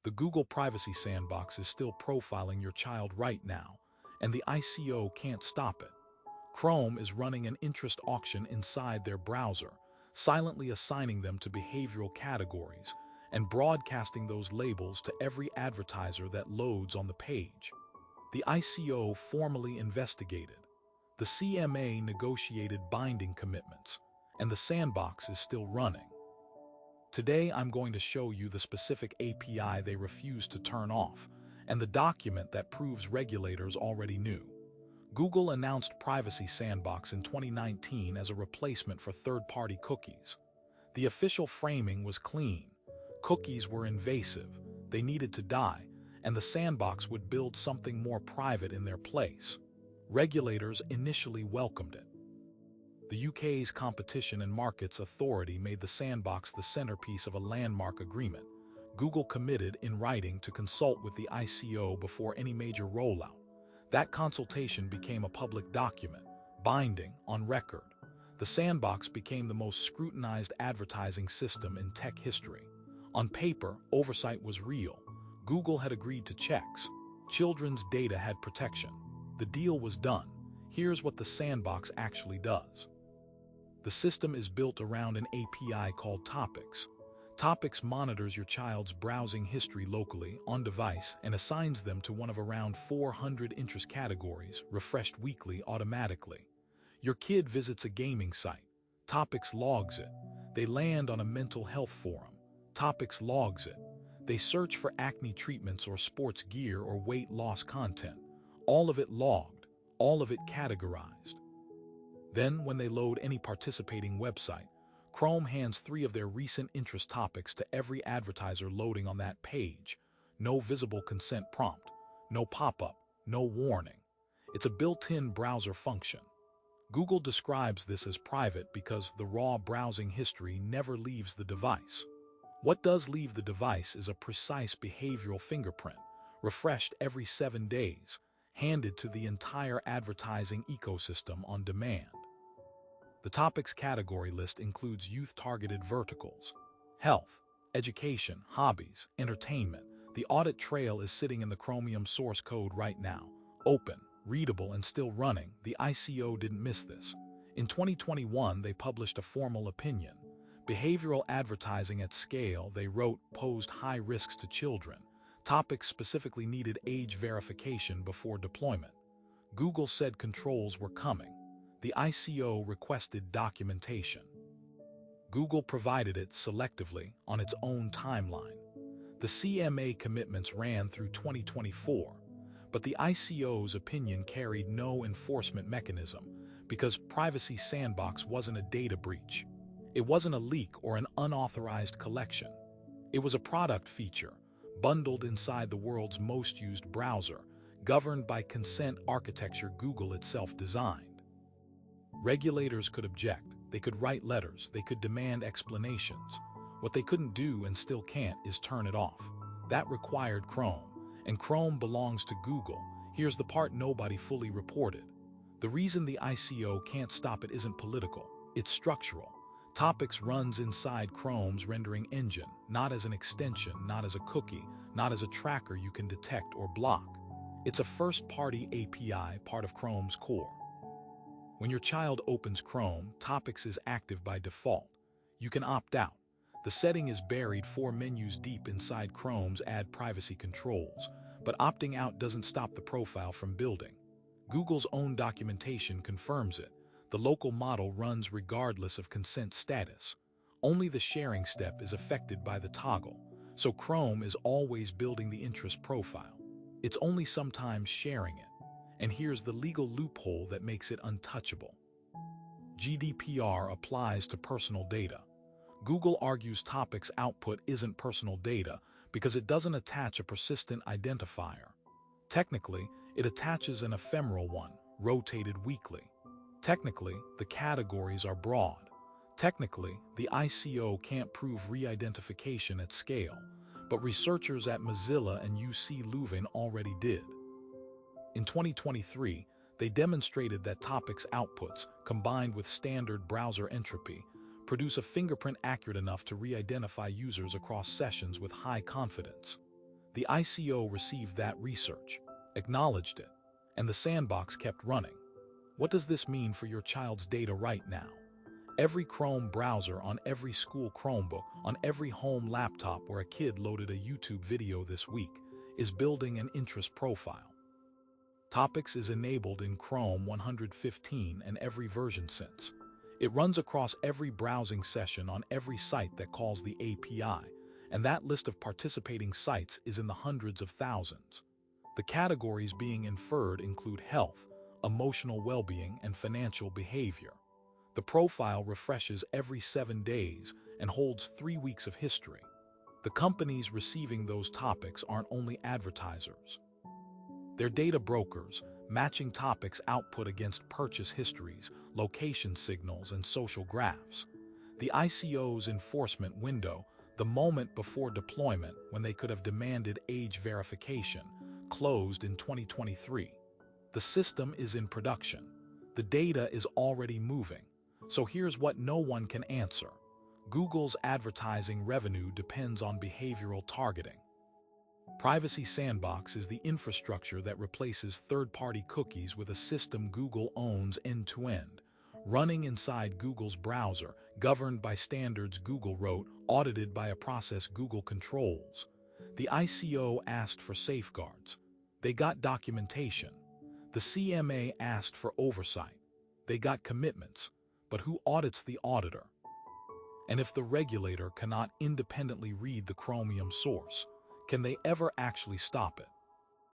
The Google Privacy Sandbox is still profiling your child right now, and the ICO can't stop it. Chrome is running an interest auction inside their browser, silently assigning them to behavioral categories and broadcasting those labels to every advertiser that loads on the page. The ICO formally investigated. The CMA negotiated binding commitments, and the sandbox is still running. Today, I'm going to show you the specific API they refused to turn off, and the document that proves regulators already knew. Google announced Privacy Sandbox in 2019 as a replacement for third-party cookies. The official framing was clean. Cookies were invasive, they needed to die, and the sandbox would build something more private in their place. Regulators initially welcomed it. The UK's Competition and Markets Authority made the sandbox the centerpiece of a landmark agreement. Google committed in writing to consult with the ICO before any major rollout. That consultation became a public document, binding, on record. The sandbox became the most scrutinized advertising system in tech history. On paper, oversight was real. Google had agreed to checks. Children's data had protection. The deal was done. Here's what the sandbox actually does. The system is built around an API called Topics. Topics monitors your child's browsing history locally, on device, and assigns them to one of around 400 interest categories, refreshed weekly automatically. Your kid visits a gaming site. Topics logs it. They land on a mental health forum. Topics logs it. They search for acne treatments or sports gear or weight loss content. All of it logged, all of it categorized. Then, when they load any participating website, Chrome hands 3 of their recent interest topics to every advertiser loading on that page. No visible consent prompt, no pop-up, no warning. It's a built-in browser function. Google describes this as private because the raw browsing history never leaves the device. What does leave the device is a precise behavioral fingerprint, refreshed every 7 days, handed to the entire advertising ecosystem on demand. The topics category list includes youth-targeted verticals, health, education, hobbies, entertainment. The audit trail is sitting in the Chromium source code right now, open, readable, and still running. The ICO didn't miss this. In 2021, they published a formal opinion. Behavioral advertising at scale, they wrote, posed high risks to children. Topics specifically needed age verification before deployment. Google said controls were coming. The ICO requested documentation. Google provided it selectively on its own timeline. The CMA commitments ran through 2024, but the ICO's opinion carried no enforcement mechanism because Privacy Sandbox wasn't a data breach. It wasn't a leak or an unauthorized collection. It was a product feature, bundled inside the world's most used browser, governed by consent architecture Google itself designed. Regulators could object, they could write letters, they could demand explanations. What they couldn't do and still can't is turn it off. That required Chrome, and Chrome belongs to Google. Here's the part nobody fully reported. The reason the ICO can't stop it isn't political, it's structural. Topics runs inside Chrome's rendering engine, not as an extension, not as a cookie, not as a tracker you can detect or block. It's a first-party API, part of Chrome's core. When your child opens Chrome, Topics is active by default. You can opt out. The setting is buried 4 menus deep inside Chrome's Add Privacy controls, but opting out doesn't stop the profile from building. Google's own documentation confirms it. The local model runs regardless of consent status. Only the sharing step is affected by the toggle, so Chrome is always building the interest profile. It's only sometimes sharing it. And here's the legal loophole that makes it untouchable. GDPR applies to personal data. Google argues Topics output isn't personal data because it doesn't attach a persistent identifier. Technically, it attaches an ephemeral one, rotated weekly. Technically, the categories are broad. Technically, the ICO can't prove re-identification at scale, but researchers at Mozilla and UC Leuven already did. In 2023, they demonstrated that Topics outputs, combined with standard browser entropy, produce a fingerprint accurate enough to re-identify users across sessions with high confidence. The ICO received that research, acknowledged it, and the sandbox kept running. What does this mean for your child's data right now? Every Chrome browser on every school Chromebook, on every home laptop where a kid loaded a YouTube video this week, is building an interest profile. Topics is enabled in Chrome 115 and every version since. It runs across every browsing session on every site that calls the API, and that list of participating sites is in the hundreds of thousands. The categories being inferred include health, emotional well-being, and financial behavior. The profile refreshes every 7 days and holds 3 weeks of history. The companies receiving those topics aren't only advertisers. They're data brokers, matching topics output against purchase histories, location signals, and social graphs. The ICO's enforcement window, the moment before deployment when they could have demanded age verification, closed in 2023. The system is in production. The data is already moving. So here's what no one can answer. Google's advertising revenue depends on behavioral targeting. Privacy Sandbox is the infrastructure that replaces third-party cookies with a system Google owns end-to-end, running inside Google's browser, governed by standards Google wrote, audited by a process Google controls. The ICO asked for safeguards. They got documentation. The CMA asked for oversight. They got commitments. But who audits the auditor? And if the regulator cannot independently read the Chromium source, can they ever actually stop it?